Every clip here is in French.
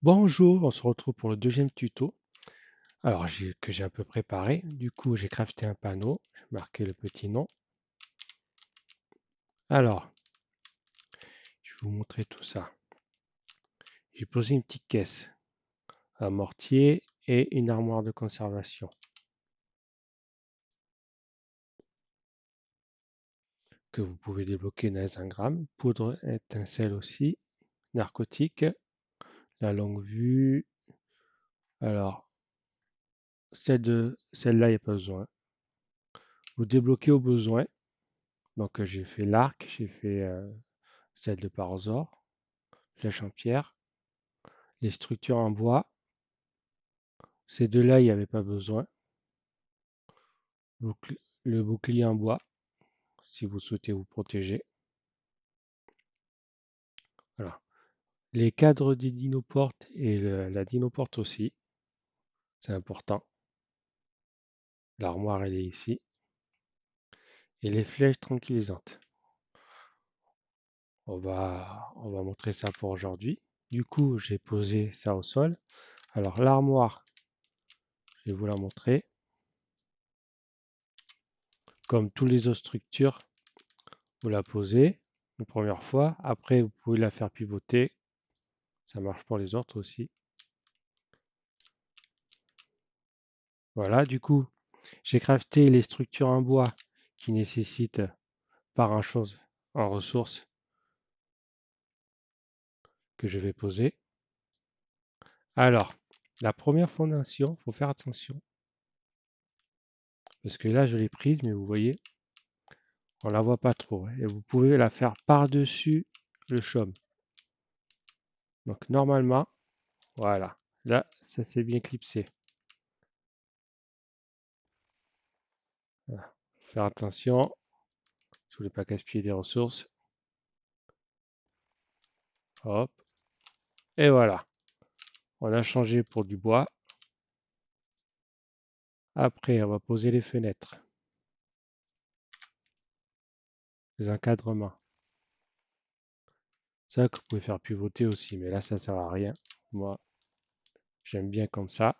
Bonjour, on se retrouve pour le deuxième tuto. Alors, que j'ai un peu préparé. Du coup, j'ai crafté un panneau, j'ai marqué le petit nom. Alors, je vais vous montrer tout ça. J'ai posé une petite caisse, un mortier et une armoire de conservation que vous pouvez débloquer dans les engrammes. Poudre étincelle aussi, narcotique, la longue vue. Alors, celle-là, il n'y a pas besoin. Vous débloquez au besoin. Donc, j'ai fait l'arc, j'ai fait celle de Parasaur, flèche en pierre. Les structures en bois, ces deux-là, il n'y avait pas besoin. Le bouclier en bois, si vous souhaitez vous protéger. Voilà. Les cadres des dinoportes et la dinoporte aussi, c'est important. L'armoire, elle est ici. Et les flèches tranquillisantes. On va montrer ça pour aujourd'hui. Du coup, j'ai posé ça au sol. Alors, l'armoire, je vais vous la montrer. Comme toutes les autres structures, vous la posez une première fois. Après, vous pouvez la faire pivoter. Ça marche pour les autres aussi. Voilà, du coup, j'ai crafté les structures en bois qui nécessitent par un chose en ressources que je vais poser. Alors, la première fondation, il faut faire attention. Parce que là, je l'ai prise, mais vous voyez, on la voit pas trop. Et vous pouvez la faire par-dessus le chaume. Donc, normalement, voilà. Là, ça s'est bien clipsé. Voilà. Faire attention. Je voulais pas gaspiller des ressources. Hop. Et voilà. On a changé pour du bois. Après, on va poser les fenêtres. Les encadrements. C'est ça que vous pouvez faire pivoter aussi, mais là, ça sert à rien. Moi, j'aime bien comme ça.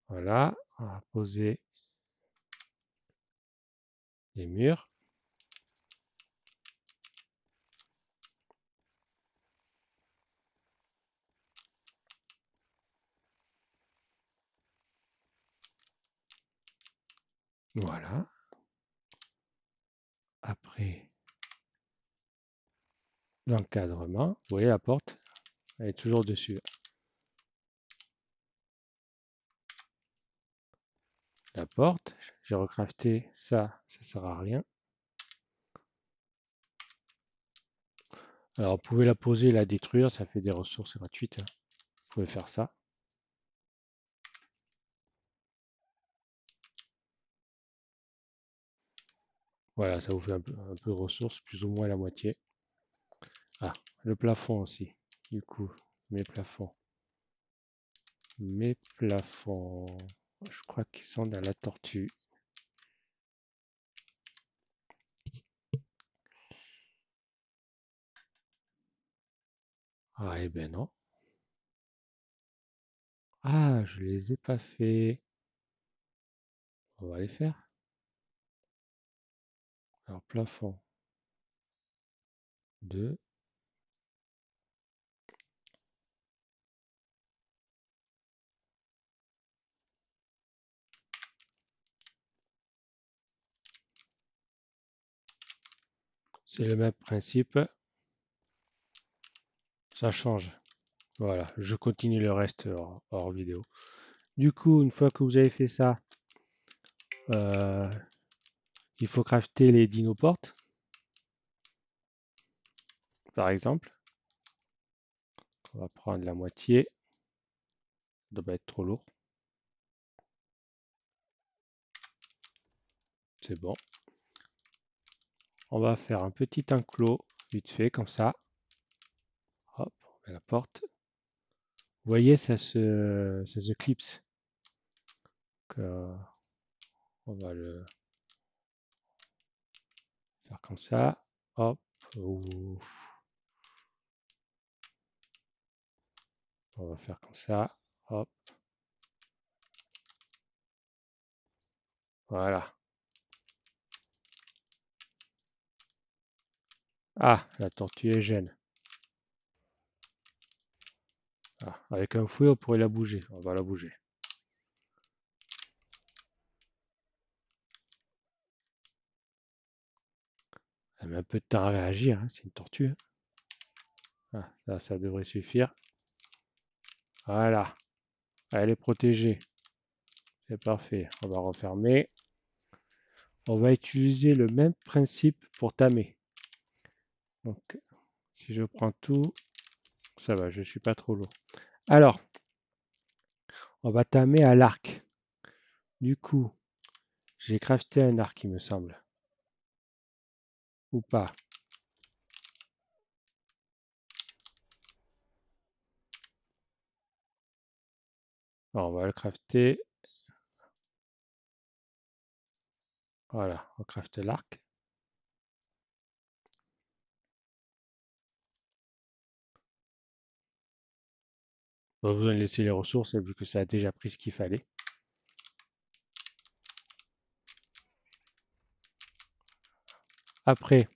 Voilà, on va poser les murs. Voilà. Après, l'encadrement. Vous voyez, la porte, elle est toujours dessus. La porte, j'ai recrafté ça, ça sert à rien. Alors, vous pouvez la poser et la détruire, ça fait des ressources gratuites, hein. Vous pouvez faire ça. Voilà, ça vous fait un peu de ressources, plus ou moins la moitié. Ah, le plafond aussi. Du coup, mes plafonds. Mes plafonds. Je crois qu'ils sont dans la tortue. Ah, eh ben non. Ah, je les ai pas fait. On va les faire. Alors, plafond 2. C'est le même principe. Ça change. Voilà, je continue le reste hors vidéo. Du coup, une fois que vous avez fait ça, euh, il faut crafter les dinoportes, par exemple. On va prendre la moitié. Ça doit pas être trop lourd. C'est bon. On va faire un petit enclos, vite fait, comme ça. Hop, on met la porte. Vous voyez, ça se clipse. Donc, on va le comme ça. Hop. Ouh. On va faire comme ça. Hop. Voilà. Ah, la tortue est gêne. Ah, avec un fouet, on pourrait la bouger. On va la bouger. Elle met un peu de temps à réagir, hein, c'est une tortue, hein. Ah, là, ça devrait suffire. Voilà. Elle est protégée. C'est parfait. On va refermer. On va utiliser le même principe pour tamer. Donc, si je prends tout, ça va, je ne suis pas trop lourd. Alors, on va tamer à l'arc. Du coup, j'ai crafté un arc, il me semble. Ou pas. Alors, on va le crafter. Voilà, on crafte l'arc. Pas besoin de laisser les ressources vu que ça a déjà pris ce qu'il fallait. Après,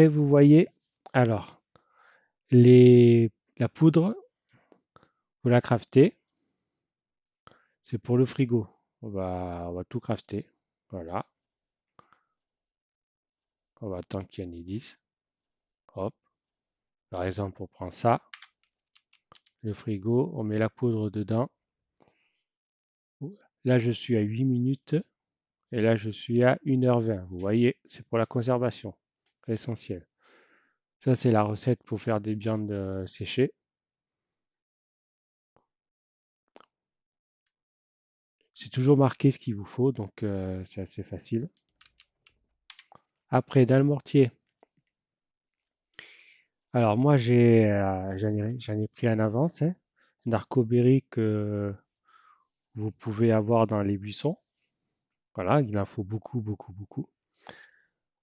vous voyez, alors, la poudre, vous la craftez. C'est pour le frigo. On va tout crafter. Voilà. On va attendre qu'il y en ait 10. Hop. Par exemple, on prend ça. Le frigo, on met la poudre dedans. Là, je suis à 8 minutes. Et là, je suis à 1h20. Vous voyez, c'est pour la conservation. Essentiel. Ça, c'est la recette pour faire des viandes séchées. C'est toujours marqué ce qu'il vous faut, donc c'est assez facile. Après, dans le mortier, alors moi j'en ai pris en avance, hein, un arcoberry que vous pouvez avoir dans les buissons. Voilà, il en faut beaucoup, beaucoup, beaucoup.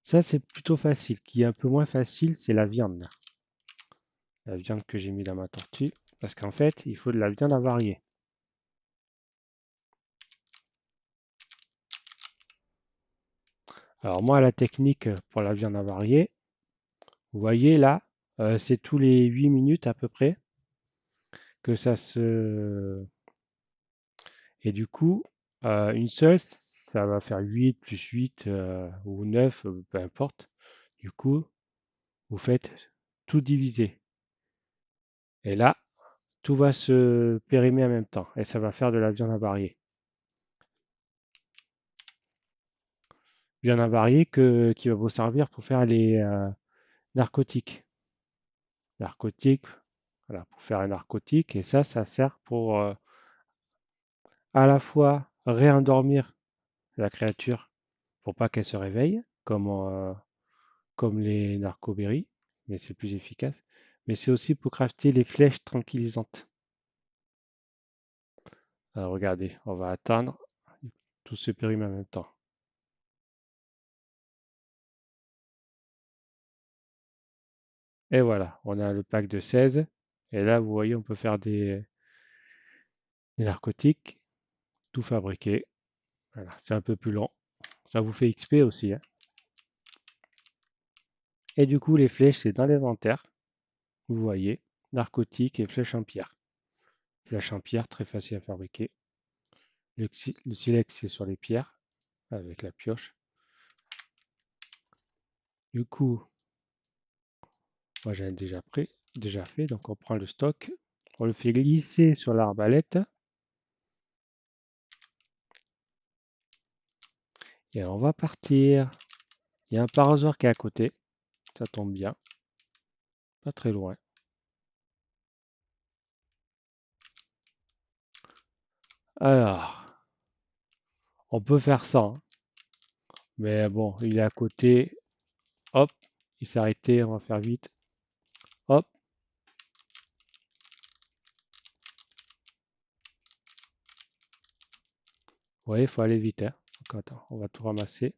Ça c'est plutôt facile. Qui est un peu moins facile, c'est la viande. La viande que j'ai mis dans ma tortue. Parce qu'en fait, il faut de la viande avariée. Alors moi, la technique pour la viande avariée, vous voyez là, c'est tous les 8 minutes à peu près que ça se... Et du coup, une seule, ça va faire 8 plus 8 ou 9, peu importe. Du coup, vous faites tout diviser. Et là, tout va se périmer en même temps. Et ça va faire de la viande avariée. Viande avariée qui va vous servir pour faire les narcotiques. Narcotiques, voilà, pour faire un narcotique. Et ça sert pour à la fois réendormir la créature pour pas qu'elle se réveille, comme les narcoberries, mais c'est plus efficace. Mais c'est aussi pour crafter les flèches tranquillisantes. Alors regardez, on va attendre tout se périme en même temps. Et voilà, on a le pack de 16. Et là, vous voyez, on peut faire des narcotiques, tout fabriquer. Voilà, c'est un peu plus long. Ça vous fait XP aussi, hein. Et du coup, les flèches, c'est dans l'inventaire. Vous voyez, narcotiques et flèches en pierre. Flèches en pierre, très facile à fabriquer. Le silex, c'est sur les pierres, avec la pioche. Du coup, moi j'en ai déjà fait, donc on prend le stock, on le fait glisser sur l'arbalète et on va partir. Il y a un parasaur qui est à côté, ça tombe bien, pas très loin. Alors, on peut faire ça, hein, mais bon, il est à côté. Hop, il s'est arrêté, on va faire vite. Hop, vous voyez, il faut aller vite, hein. Donc attends, on va tout ramasser.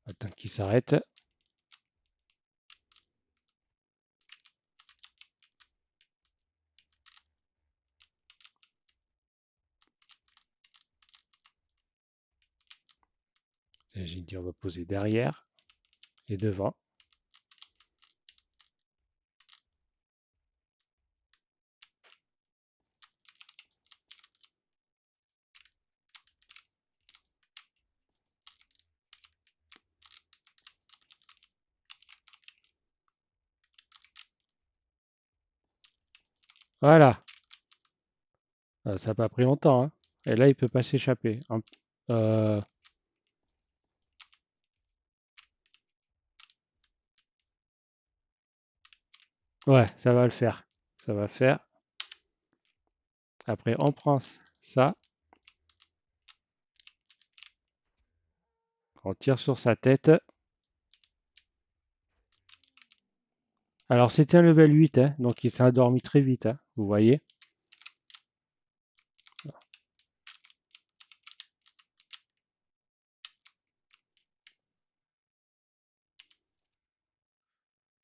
Attends qu'il s'arrête. J'ai dit on va poser derrière et devant. Voilà. Ça n'a pas pris longtemps, hein. Et là, il peut pas s'échapper. Euh, ouais, ça va le faire. Ça va le faire. Après, on prend ça, on tire sur sa tête. Alors, c'était un level 8, hein, donc il s'est endormi très vite, hein, vous voyez.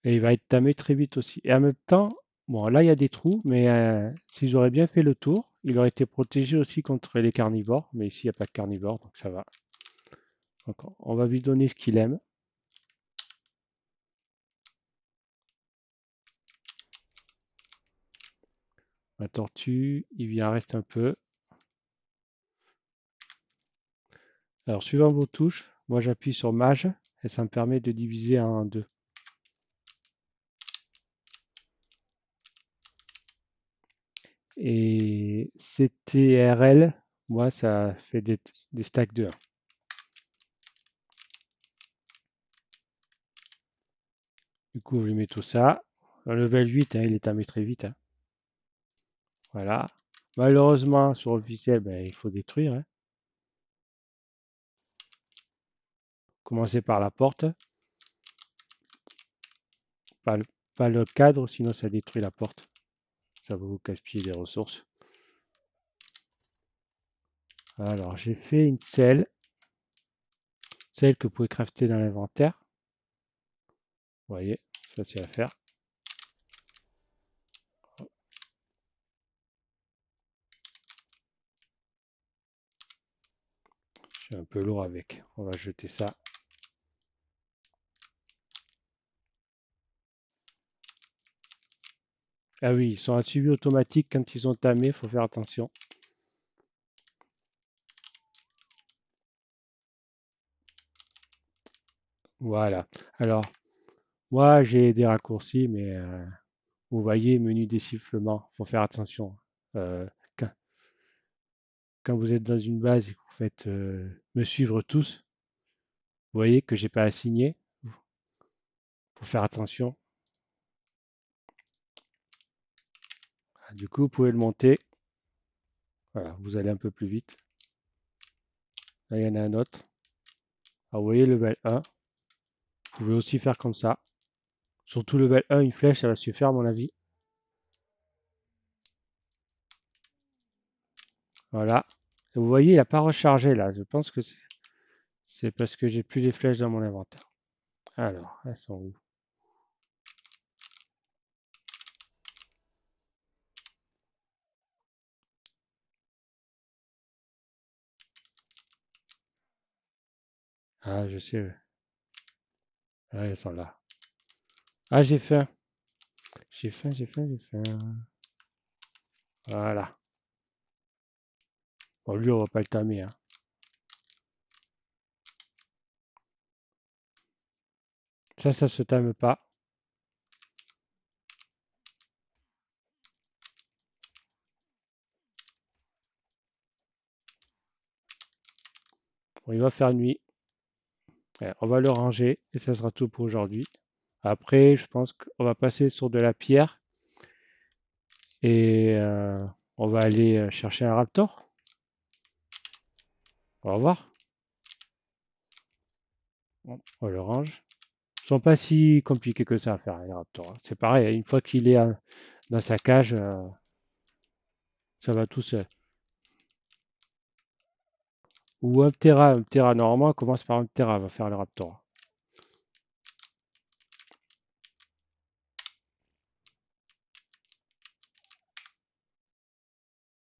Et il va être tamé très vite aussi. Et en même temps, bon, là, il y a des trous, mais si j'aurais bien fait le tour, il aurait été protégé aussi contre les carnivores. Mais ici, il n'y a pas de carnivores, donc ça va. Donc, on va lui donner ce qu'il aime. La tortue, il vient reste un peu. Alors, suivant vos touches, moi j'appuie sur Mage et ça me permet de diviser en deux. Et CTRL, moi ça fait des stacks de 1. Du coup, je lui mets tout ça. Le level 8, hein, il est tamé très vite, hein. Voilà. Malheureusement, sur officiel, ben, il faut détruire, hein. Commencer par la porte, pas le, pas le cadre, sinon ça détruit la porte. Ça va vous gaspiller des ressources. Alors, j'ai fait une selle que vous pouvez crafter dans l'inventaire. Vous voyez, ça c'est à faire. Je suis un peu lourd avec. On va jeter ça. Ah oui, ils sont à suivi automatique quand ils ont tamé, il faut faire attention. Voilà. Alors, moi j'ai des raccourcis, mais vous voyez, menu désifflement, il faut faire attention. Euh, quand, quand vous êtes dans une base et que vous faites me suivre tous, vous voyez que j'ai pas assigné. Il faut faire attention. Du coup, vous pouvez le monter. Voilà, vous allez un peu plus vite. Là, il y en a un autre. Alors, vous voyez, level 1. Vous pouvez aussi faire comme ça. Surtout level 1, une flèche, ça va suffire à mon avis. Voilà. Et vous voyez, il n'a pas rechargé là. Je pense que c'est parce que j'ai plus les flèches dans mon inventaire. Alors, elles sont où? Ah, je sais. Ouais. Ah, elles sont là. Ah, j'ai faim. J'ai faim, j'ai faim, j'ai faim. Voilà. Bon, lui, on va pas le tamer, hein. Ça se tame pas. Bon, il va faire nuit. Ouais, on va le ranger et ça sera tout pour aujourd'hui. Après, je pense qu'on va passer sur de la pierre et on va aller chercher un raptor. Au revoir. On le range. Ils sont pas si compliqués que ça à faire, les Raptors, hein. C'est pareil, une fois qu'il est dans sa cage, ça va tout seul. Ou un Ptera normalement commence par un Ptera, va faire le Raptor.